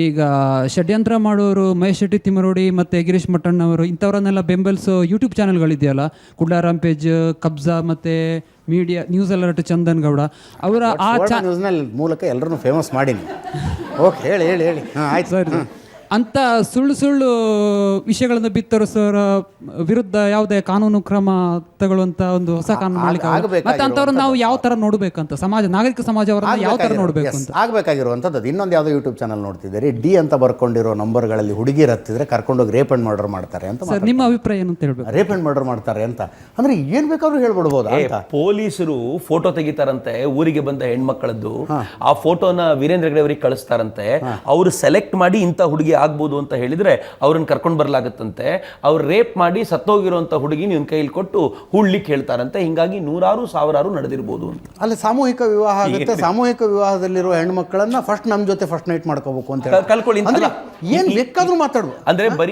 ಈಗ ಷಡ್ಯಂತ್ರ ಮಾಡೋರು ಮಹೇಶ್ ಶೆಟ್ಟಿ ತಿಮ್ಮರೋಡಿ ಮತ್ತು ಗಿರೀಶ್ ಮಟ್ಟಣ್ಣವರು ಇಂಥವ್ರನ್ನೆಲ್ಲ ಬೆಂಬಲಿಸೋ ಯೂಟ್ಯೂಬ್ ಚಾನಲ್ಗಳಿದೆಯಲ್ಲ, ಕುಡ್ಲಾರಾಮ್ ಪೇಜ್, ಕಬ್ಜಾ ಮತ್ತು media news alert, Chandan Gowda ಅವರ ಆ ನ್ಯೂಸ್ನಲ್ಲಿ ಮೂಲಕ ಎಲ್ಲರನ್ನು ಫೇಮಸ್ ಮಾಡೀನಿ. ಓಕೆ, ಹೇಳಿ ಹೇಳಿ ಹೇಳಿ. ಹಾಂ, ಆಯ್ತು ಸರ್. ಅಂತ ಸುಳ್ಳು ವಿಷಯಗಳನ್ನು ಬಿತ್ತರಿಸೋರ ವಿರುದ್ಧ ಯಾವುದೇ ಕಾನೂನು ಕ್ರಮ ತಗೊಳ್ಳುವಂತ ಒಂದು ಹೊಸ ಕಾನೂನು ಮತ್ತೆ ಅಂಥವ್ರನ್ನ ನಾವು ಯಾವ ತರ ನೋಡ್ಬೇಕಂತ, ಸಮಾಜ ನಾಗರಿಕ ಸಮಾಜ ಅವರನ್ನ ಯಾವ ತರ ನೋಡ್ಬೇಕು ಅಂತ ಆಗಬೇಕಾಗಿರುವಂಥದ್ದು. ಇನ್ನೊಂದು ಯಾವುದೋ ಯೂಟ್ಯೂಬ್ ಚಾನಲ್ ನೋಡ್ತಿದ್ದೀರಿ, ಡಿ ಅಂತ ಬರ್ಕೊಂಡಿರೋ ನಂಬರ್ಗಳಲ್ಲಿ ಹುಡುಗಿರು ಹತ್ತಿದ್ರೆ ಕರ್ಕೊಂಡೋಗಿ ರೇಪ್ ಅಂಡ್ ಮರ್ಡರ್ ಮಾಡ್ತಾರೆ ಅಂತ. ಸರ್, ನಿಮ್ಮ ಅಭಿಪ್ರಾಯ ಏನು ಅಂತ ಹೇಳ್ಬೇಕು? ರೇಪ್ ಅಂಡ್ ಮರ್ಡರ್ ಮಾಡ್ತಾರೆ ಅಂತ ಅಂದ್ರೆ ಏನ್ ಬೇಕಾದ್ರೂ ಹೇಳ್ಬಿಡ್ಬೋದು ಅಂತ. ಪೊಲೀಸರು ಫೋಟೋ ತೆಗಿತಾರಂತೆ ಊರಿಗೆ ಬಂದ ಹೆಣ್ಮಕ್ಳದ್ದು, ಆ ಫೋಟೋನ ವೀರೇಂದ್ರ ಹೆಗ್ಗಡೆ ಅವರಿಗೆ ಕಳಿಸ್ತಾರಂತೆ. ಅವರು ಸೆಲೆಕ್ಟ್ ಮಾಡಿ ಇಂಥ ಹುಡುಗಿ ಆಗ್ಬೋದು ಅಂತ ಹೇಳಿದ್ರೆ ಅವ್ರನ್ನ ಕರ್ಕೊಂಡು ಬರ್ಲಾಗತ್ತಂತೆ. ಅವ್ರು ರೇಪ್ ಮಾಡಿ ಸತ್ತೋಗಿರುವಂತ ಹುಡುಗಿ ನಿನ್ನ ಕೈಲಿ ಕೊಟ್ಟು ಹೂಳ್ಲಿಕ್ಕೆ ಹೇಳ್ತಾರಂತೆ. ಹಿಂಗಾಗಿ ನೂರಾರು ಸಾವಿರಾರು ನಡೆದಿರ್ಬೋದು ಅಂತ. ಅಲ್ಲಿ ಸಾಮೂಹಿಕ ವಿವಾಹ ಆಗುತ್ತೆ. ಸಾಮೂಹಿಕ ವಿವಾಹದಲ್ಲಿರುವ ಹೆಣ್ಮಕ್ಳನ್ನ ಫಸ್ಟ್ ನಮ್ಮ ಜೊತೆ ಫಸ್ಟ್ ನೈಟ್ ಮಾಡ್ಕೋಬೇಕು ಅಂತ ಕಲ್ಕೊಳ್ಳಿ. ಏನ್ ಬೇಕಾದ್ರೂ ಮಾತಾಡುವ ಅಂದ್ರೆ ಬರೀ